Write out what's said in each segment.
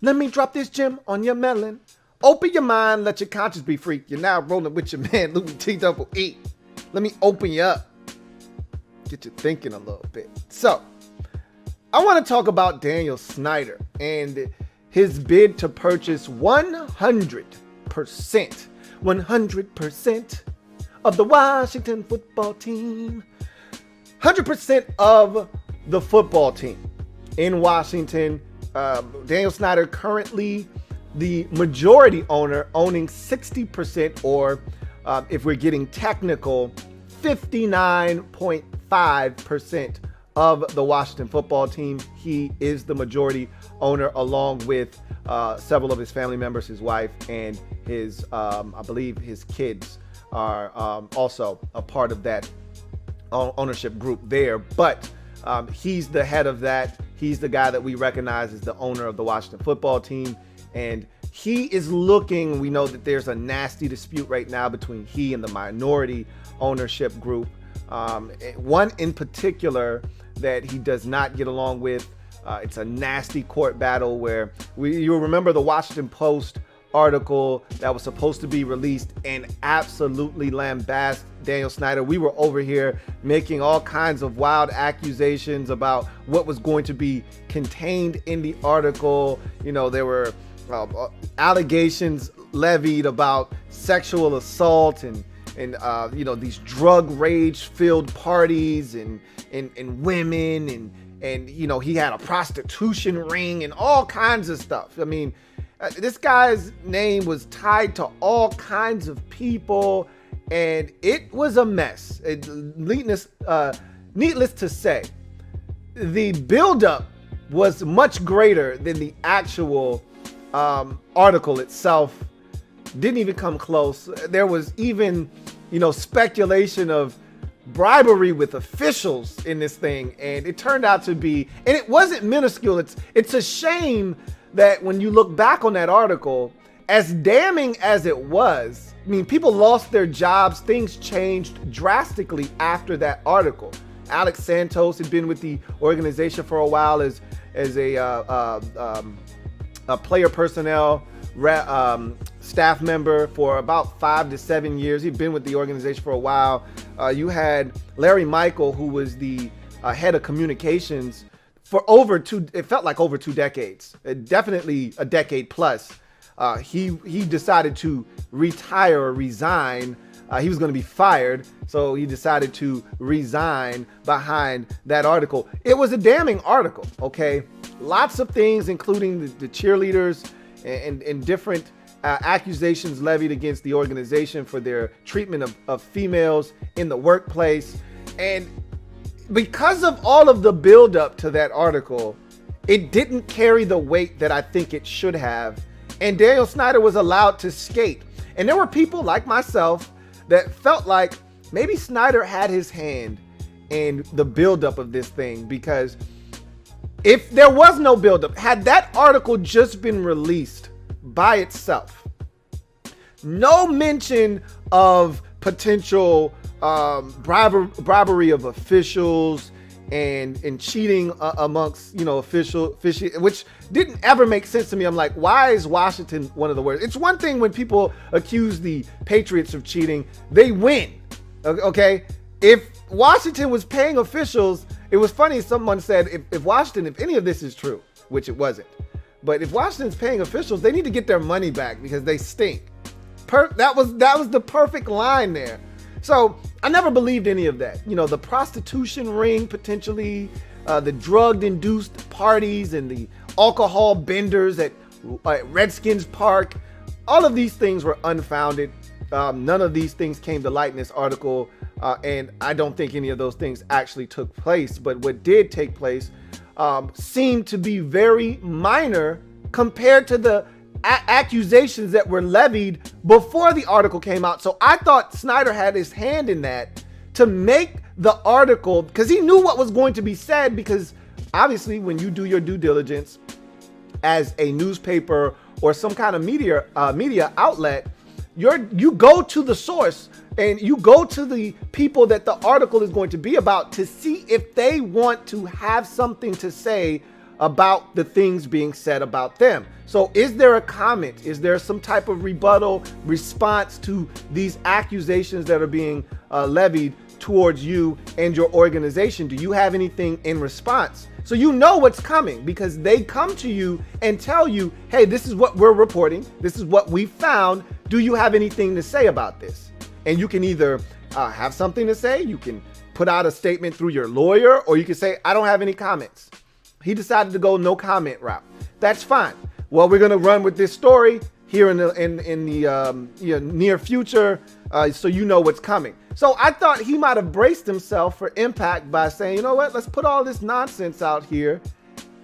Let me drop this gem on your melon. Open your mind, let your conscience be free. You're now rolling with your man, LouieTeeNetwork. Let me open you up. Get you thinking a little bit. So, I want to talk about Daniel Snyder and his bid to purchase 100% of the Washington football team. 100% of the football team in Washington. Daniel Snyder currently the majority owner, owning 60%, or if we're getting technical, 59.5% of the Washington football team. He is the majority owner, along with several of his family members, his wife, and his, I believe his kids are also a part of that ownership group there. But he's the head of that. He's the guy that we recognize as the owner of the Washington football team. And he is looking, we know that there's a nasty dispute right now between he and the minority ownership group. One in particular that he does not get along with. It's a nasty court battle where you'll remember the Washington Post article that was supposed to be released and absolutely lambast Daniel Snyder. We were over here making all kinds of wild accusations about what was going to be contained in the article. You know, there were allegations levied about sexual assault and you know, these drug rage filled parties and women and you know, he had a prostitution ring and all kinds of stuff. I mean, this guy's name was tied to all kinds of people, and it was a mess. Needless to say, the buildup was much greater than the actual article itself. Didn't even come close. There was even, you know, speculation of bribery with officials in this thing, and it turned out to be, and it wasn't minuscule. It's a shame that when you look back on that article, as damning as it was, I mean, people lost their jobs. Things changed drastically after that article. Alex Santos had been with the organization for a while as a player personnel staff member for about 5 to 7 years. He'd been with the organization for a while. You had Larry Michael, who was the head of communications for it felt like over 2 decades, definitely a decade plus. He decided to retire or resign. He was going to be fired, so he decided to resign behind that article. It was a damning article, okay? Lots of things, including the cheerleaders and different accusations levied against the organization for their treatment of females in the workplace. And because of all of the buildup to that article, it didn't carry the weight that I think it should have. And Daniel Snyder was allowed to skate. And there were people like myself that felt like maybe Snyder had his hand in the buildup of this thing, because if there was no buildup, had that article just been released by itself, no mention of potential bribery of officials and cheating amongst, you know, which didn't ever make sense to me. I'm like, why is Washington one of the worst? It's one thing when people accuse the Patriots of cheating, they win. Okay, if Washington was paying officials, it was funny. Someone said if Washington, if any of this is true, which it wasn't, but if Washington's paying officials, they need to get their money back because they stink. That was the perfect line there. So I never believed any of that. You know, the prostitution ring potentially, the drug-induced parties and the alcohol benders at Redskins Park. All of these things were unfounded. None of these things came to light in this article, and I don't think any of those things actually took place. But what did take place seemed to be very minor compared to the accusations that were levied before the article came out. So I thought Snyder had his hand in that to make the article, because he knew what was going to be said, because obviously when you do your due diligence as a newspaper or some kind of media outlet, you go to the source and you go to the people that the article is going to be about to see if they want to have something to say about the things being said about them. So is there a comment? Is there some type of rebuttal response to these accusations that are being levied towards you and your organization? Do you have anything in response? So you know what's coming, because they come to you and tell you, hey, this is what we're reporting. This is what we found. Do you have anything to say about this? And you can either have something to say, you can put out a statement through your lawyer, or you can say, I don't have any comments. He decided to go no comment route. That's fine. Well, we're going to run with this story here in the near future, so you know what's coming. So I thought he might have braced himself for impact by saying, you know what, let's put all this nonsense out here,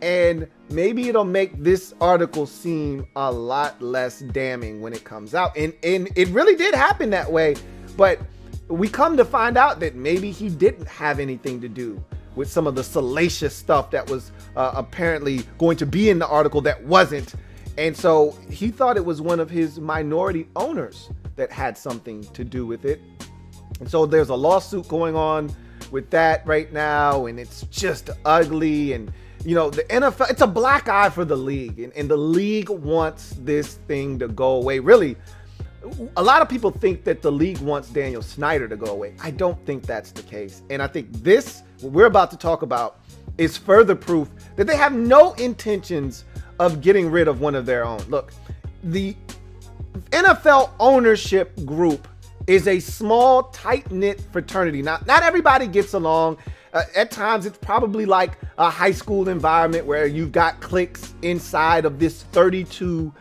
and maybe it'll make this article seem a lot less damning when it comes out. And it really did happen that way, but we come to find out that maybe he didn't have anything to do with some of the salacious stuff that was apparently going to be in the article that wasn't. And so he thought it was one of his minority owners that had something to do with it. And so there's a lawsuit going on with that right now, and it's just ugly. And, you know, the NFL, it's a black eye for the league, and the league wants this thing to go away. Really, a lot of people think that the league wants Daniel Snyder to go away. I don't think that's the case. And I think this, what we're about to talk about, is further proof that they have no intentions of getting rid of one of their own. Look, the NFL ownership group is a small, tight-knit fraternity. Not everybody gets along. At times, it's probably like a high school environment where you've got cliques inside of this 32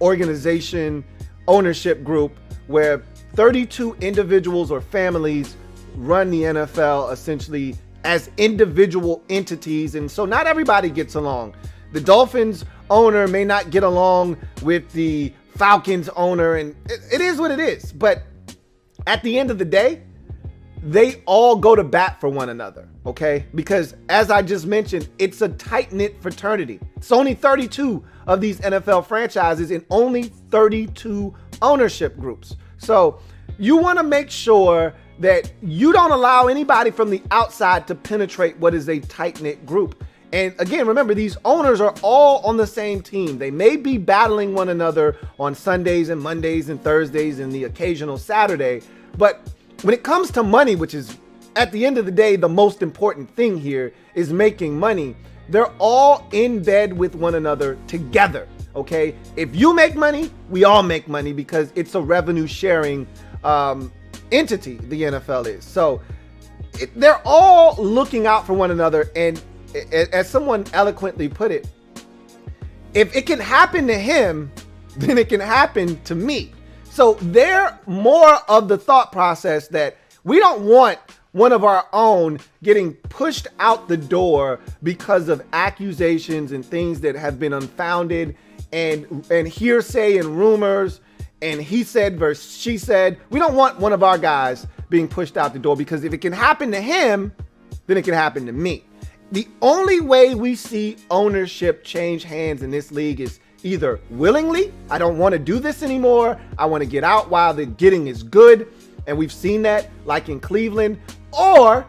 organization ownership group, where 32 individuals or families run the NFL essentially as individual entities. And so not everybody gets along. The Dolphins owner may not get along with the Falcons owner, and it is what it is. But at the end of the day, they all go to bat for one another, okay? Because as I just mentioned, it's a tight-knit fraternity. It's only 32 of these NFL franchises and only 32 ownership groups. So you want to make sure that you don't allow anybody from the outside to penetrate what is a tight-knit group. And again, remember, these owners are all on the same team. They may be battling one another on Sundays and Mondays and Thursdays and the occasional Saturday, but when it comes to money, which is at the end of the day, the most important thing here is making money, they're all in bed with one another together, okay? If you make money, we all make money, because it's a revenue sharing entity, the NFL is. So they're all looking out for one another. And as someone eloquently put it, if it can happen to him, then it can happen to me. So they're more of the thought process that we don't want one of our own getting pushed out the door because of accusations and things that have been unfounded and hearsay and rumors and he said versus she said. We don't want one of our guys being pushed out the door, because if it can happen to him, then it can happen to me. The only way we see ownership change hands in this league is either willingly, I don't want to do this anymore, I want to get out while the getting is good, and we've seen that like in Cleveland, or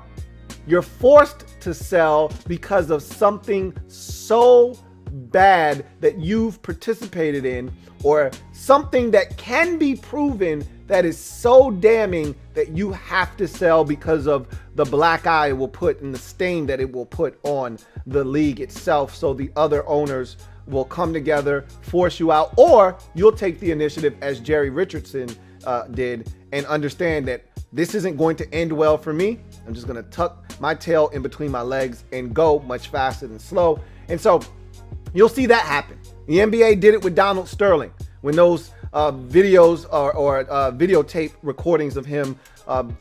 you're forced to sell because of something so bad that you've participated in, or something that can be proven that is so damning that you have to sell because of the black eye it will put and the stain that it will put on the league itself. So the other owners will come together, force you out, or you'll take the initiative as Jerry Richardson did and understand that this isn't going to end well for me. I'm just going to tuck my tail in between my legs and go much faster than slow. And so you'll see that happen. The NBA did it with Donald Sterling when those videos or videotape recordings of him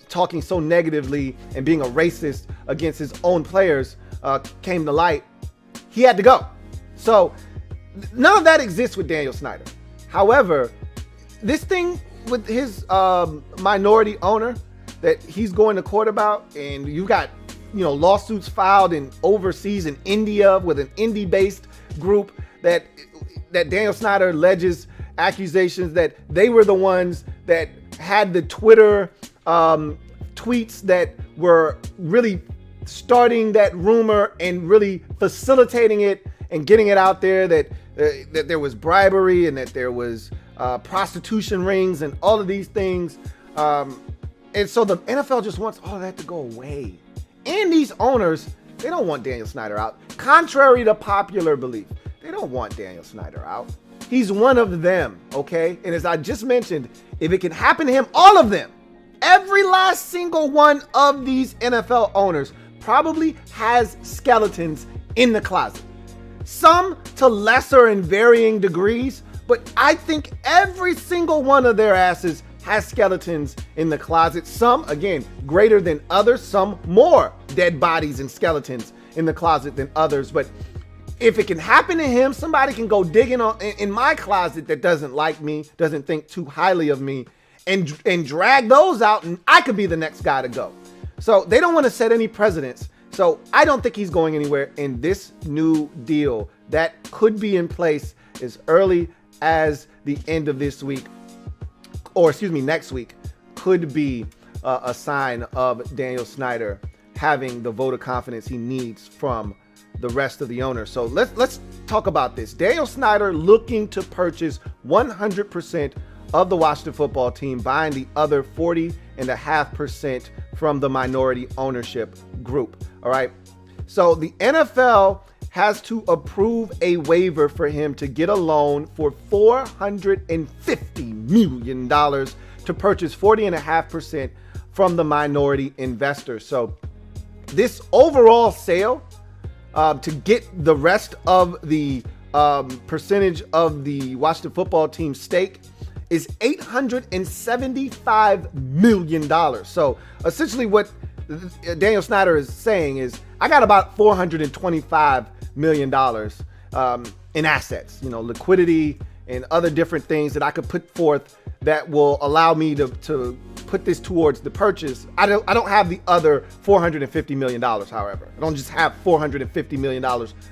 talking so negatively and being a racist against his own players came to light. He had to go. So none of that exists with Daniel Snyder. However, this thing with his minority owner that he's going to court about, and you've got, you know, lawsuits filed in overseas in India with an Indy-based group that Daniel Snyder alleges accusations that they were the ones that had the Twitter tweets that were really starting that rumor and really facilitating it and getting it out there that there was bribery and that there was prostitution rings and all of these things. And so the NFL just wants all of that to go away. And these owners, they don't want Daniel Snyder out. Contrary to popular belief, they don't want Daniel Snyder out. He's one of them, okay? And as I just mentioned, if it can happen to him, all of them, every last single one of these NFL owners probably has skeletons in the closet. Some to lesser and varying degrees, but I think every single one of their asses has skeletons in the closet. Some, again, greater than others, some more dead bodies and skeletons in the closet than others. But if it can happen to him, somebody can go digging in my closet that doesn't like me, doesn't think too highly of me, and drag those out, and I could be the next guy to go. So they don't want to set any precedents. So I don't think he's going anywhere in this new deal that could be in place as early as the end of this week, or excuse me, next week, could be a sign of Daniel Snyder having the vote of confidence he needs from the rest of the owners. So let's talk about this. Daniel Snyder looking to purchase 100% of the Washington football team, buying the other 40.5% from the minority ownership group. All right. So the NFL has to approve a waiver for him to get a loan for $450 million to purchase 40.5% from the minority investors. So this overall sale to get the rest of the percentage of the Washington football team stake is $875 million. So essentially what Daniel Snyder is saying is, I got about $425 million in assets, liquidity and other different things that I could put forth that will allow me to put this towards the purchase. I don't have the other $450 million, however. I don't just have $450 million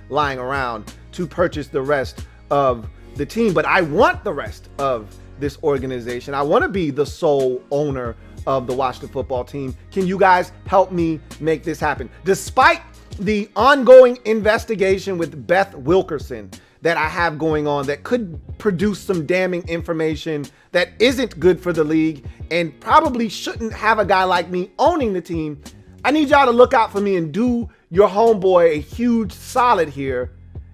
lying around to purchase the rest of the team, but I want the rest of this organization. I want to be the sole owner of the Washington football team. Can you guys help me make this happen? Despite the ongoing investigation with Beth Wilkerson that I have going on that could produce some damning information that isn't good for the league and probably shouldn't have a guy like me owning the team, I need y'all to look out for me and do your homeboy a huge solid here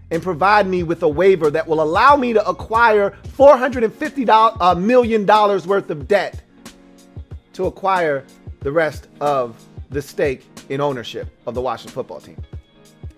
and provide me with a waiver that will allow me to acquire $450 million worth of debt to acquire the rest of the stake in ownership of the Washington football team.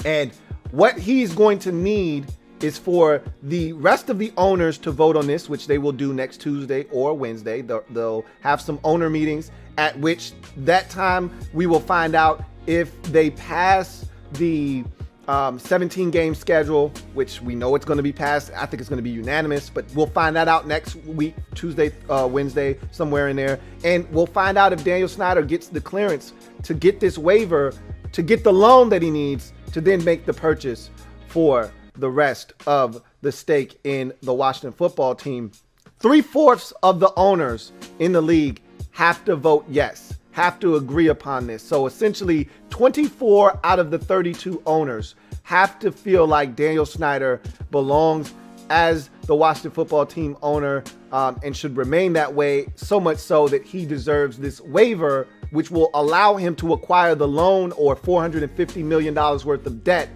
And what he's going to need is for the rest of the owners to vote on this, which they will do next Tuesday or Wednesday. They'll have some owner meetings at which that time we will find out if they pass the 17 game schedule, which we know it's going to be passed. I think it's going to be unanimous, but we'll find that out next week, Tuesday, Wednesday, somewhere in there. And we'll find out if Daniel Snyder gets the clearance to get this waiver, to get the loan that he needs to then make the purchase for the rest of the stake in the Washington football team. 3/4 of the owners in the league have to vote yes, have to agree upon this. So essentially 24 out of the 32 owners have to feel like Daniel Snyder belongs as the Washington football team owner and should remain that way, so much so that he deserves this waiver, which will allow him to acquire the loan or $450 million worth of debt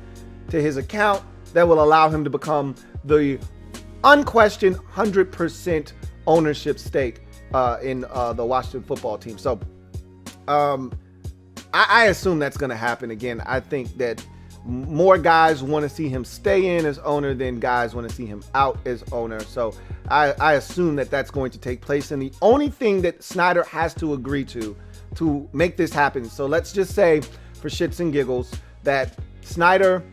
to his account that will allow him to become the unquestioned 100% ownership stake in the Washington football team. So I assume that's going to happen. Again, I think that more guys want to see him stay in as owner than guys want to see him out as owner. So I assume that that's going to take place. And the only thing that Snyder has to agree to make this happen. So let's just say, for shits and giggles, that Snyder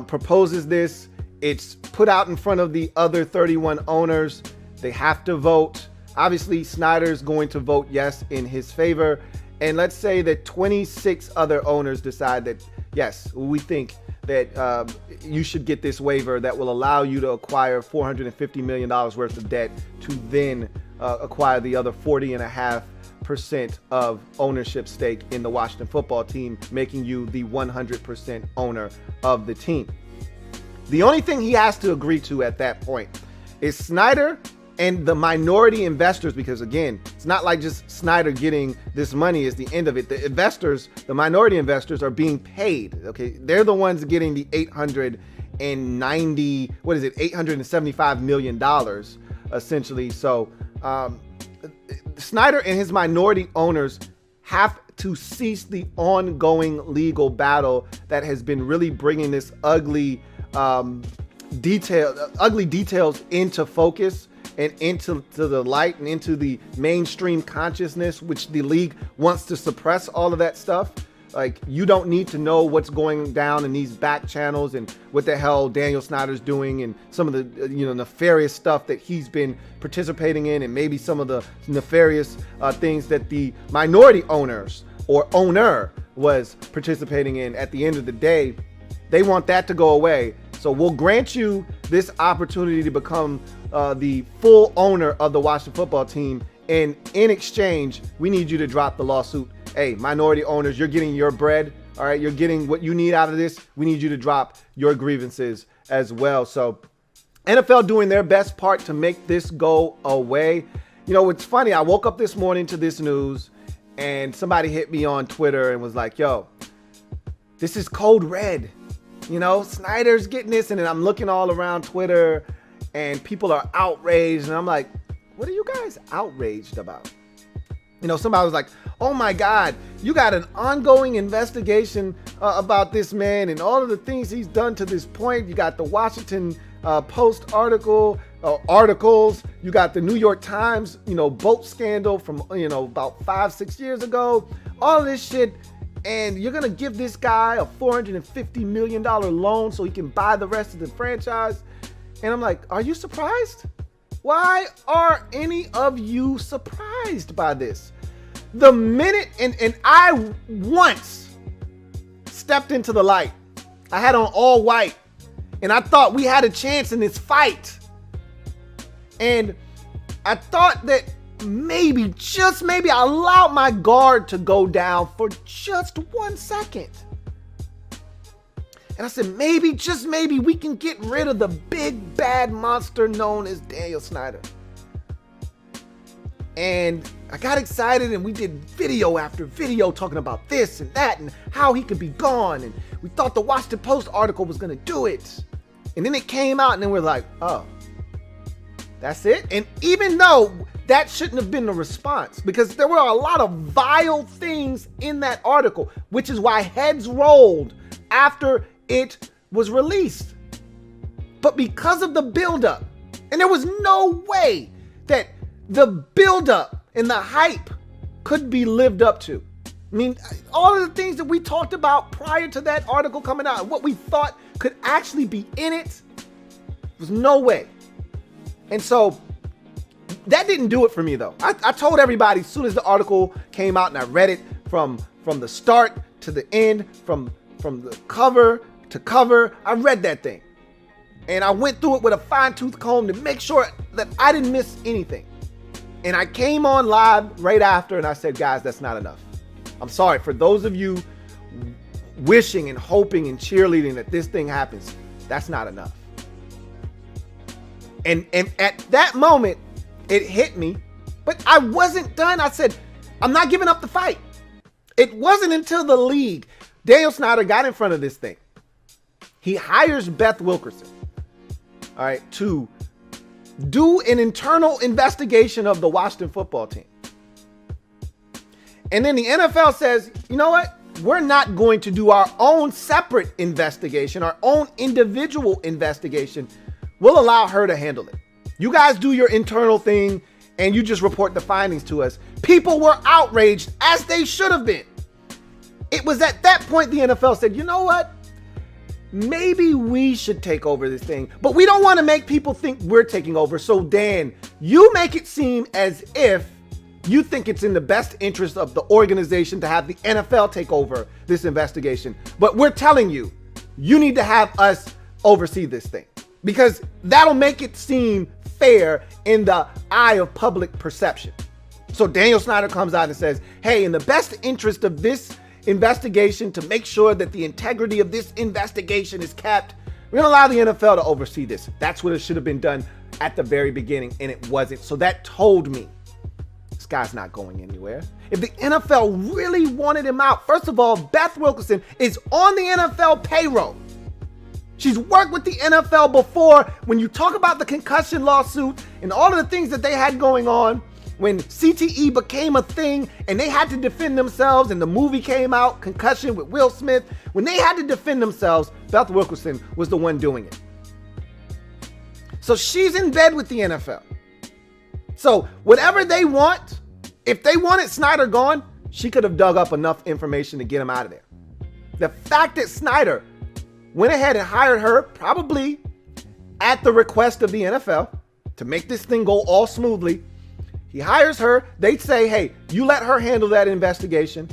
proposes this. It's put out in front of the other 31 owners. They have to vote. Obviously, Snyder's going to vote yes in his favor. And let's say that 26 other owners decide that, yes, we think that you should get this waiver that will allow you to acquire $450 million worth of debt to then acquire the other 40.5% 1% of ownership stake in the Washington football team, making you the 100% owner of the team. The only thing he has to agree to at that point is Snyder and the minority investors, because again, it's not like just Snyder getting this money is the end of it. The investors, the minority investors, are being paid. Okay, they're the ones getting the $875 million essentially. So Snyder and his minority owners have to cease the ongoing legal battle that has been really bringing this ugly details into focus and into the light and into the mainstream consciousness, which the league wants to suppress all of that stuff. Like, you don't need to know what's going down in these back channels and what the hell Daniel Snyder's doing and some of the nefarious stuff that he's been participating in, and maybe some of the nefarious things that the minority owners or owner was participating in. At the end of the day, they want that to go away. So we'll grant you this opportunity to become the full owner of the Washington football team. And in exchange, we need you to drop the lawsuit. Hey, minority owners, you're getting your bread. All right, you're getting what you need out of this. We need you to drop your grievances as well. So NFL doing their best part to make this go away. You know, it's funny. I woke up this morning to this news and somebody hit me on Twitter and was like, yo, this is code red. You know, Snyder's getting this. And then I'm looking all around Twitter and people are outraged. And I'm like, what are you guys outraged about? You know, somebody was like, oh my God, you got an ongoing investigation about this man and all of the things he's done to this point. You got the Washington Post articles. You got the New York Times, boat scandal from, about 5-6 years ago. All of this shit. And you're going to give this guy a $450 million loan so he can buy the rest of the franchise. And I'm like, are you surprised? Why are any of you surprised by this? The minute, and I once stepped into the light. I had on all white, and I thought we had a chance in this fight. And I thought that maybe, just maybe, I allowed my guard to go down for just 1 second. And I said, maybe, just maybe, we can get rid of the big bad monster known as Daniel Snyder. And I got excited and we did video after video talking about this and that and how he could be gone. And we thought the Washington Post article was going to do it. And then it came out and then we're like, oh, that's it? And even though that shouldn't have been the response, because there were a lot of vile things in that article, which is why heads rolled after it was released. But because of the buildup, and there was no way that the buildup and the hype could be lived up to. I mean, all of the things that we talked about prior to that article coming out, and what we thought could actually be in it, was no way. And so that didn't do it for me, though. I told everybody as soon as the article came out, and I read it from the start to the end, from the cover to cover, I read that thing. And I went through it with a fine-tooth comb to make sure that I didn't miss anything. And I came on live right after and I said, guys, that's not enough. I'm sorry for those of you wishing and hoping and cheerleading that this thing happens. That's not enough. And at that moment, it hit me, but I wasn't done. I said, I'm not giving up the fight. It wasn't until the league, Daniel Snyder got in front of this thing. He hires Beth Wilkerson, all right, to do an internal investigation of the Washington football team. And then the NFL says, you know what? We're not going to do our own separate investigation, our own individual investigation. We'll allow her to handle it. You guys do your internal thing and you just report the findings to us. People were outraged, as they should have been. It was at that point the NFL said, you know what? Maybe we should take over this thing, but we don't want to make people think we're taking over. So Dan, you make it seem as if you think it's in the best interest of the organization to have the NFL take over this investigation. But we're telling you, you need to have us oversee this thing because that'll make it seem fair in the eye of public perception. So Daniel Snyder comes out and says, hey, in the best interest of this investigation, to make sure that the integrity of this investigation is kept, we're gonna allow the NFL to oversee this. That's what it should have been done at the very beginning, and it wasn't. So that told me this guy's not going anywhere. If the NFL really wanted him out, first of all, Beth Wilkerson is on the NFL payroll. She's worked with the NFL before. When you talk about the concussion lawsuit and all of the things that they had going on, when CTE became a thing and they had to defend themselves, and the movie came out, Concussion with Will Smith, when they had to defend themselves, Beth Wilkerson was the one doing it. So she's in bed with the NFL. So whatever they want, if they wanted Snyder gone, she could have dug up enough information to get him out of there. The fact that Snyder went ahead and hired her, probably at the request of the NFL, to make this thing go all smoothly. He hires her. They say, hey, you let her handle that investigation.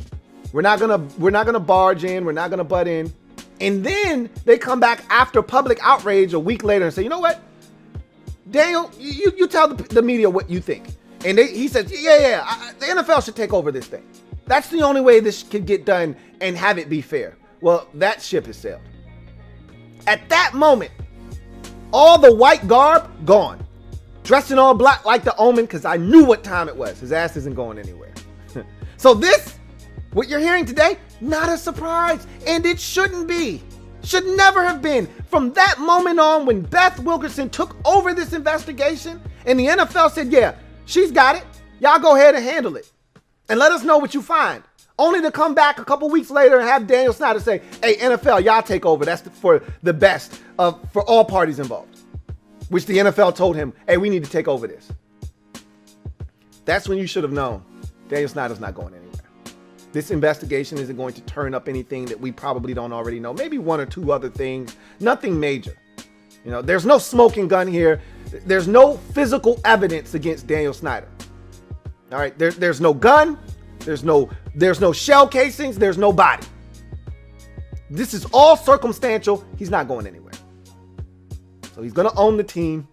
We're not gonna barge in. We're not gonna butt in. And then they come back after public outrage a week later and say, you know what, Daniel, you tell the media what you think. And he says, the NFL should take over this thing. That's the only way this could get done and have it be fair. Well, that ship has sailed. At that moment, all the white garb gone. Dressed in all black like the Omen, because I knew what time it was. His ass isn't going anywhere. So this, what you're hearing today, not a surprise. And it shouldn't be. Should never have been. From that moment on, when Beth Wilkerson took over this investigation and the NFL said, yeah, she's got it. Y'all go ahead and handle it. And let us know what you find. Only to come back a couple weeks later and have Daniel Snyder say, hey, NFL, y'all take over. That's for the best for all parties involved. Which the NFL told him, hey, we need to take over this. That's when you should have known Daniel Snyder's not going anywhere. This investigation isn't going to turn up anything that we probably don't already know. Maybe one or two other things. Nothing major. You know, there's no smoking gun here. There's no physical evidence against Daniel Snyder. All right, there's no gun. There's no shell casings. There's no body. This is all circumstantial. He's not going anywhere. So he's going to own the team.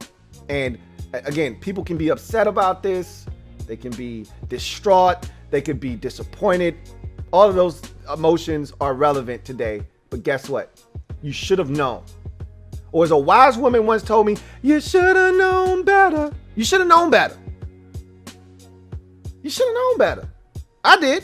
And again, people can be upset about this. They can be distraught. They could be disappointed. All of those emotions are relevant today. But guess what? You should have known. Or as a wise woman once told me, you should have known better. You should have known better. You should have known better. I did.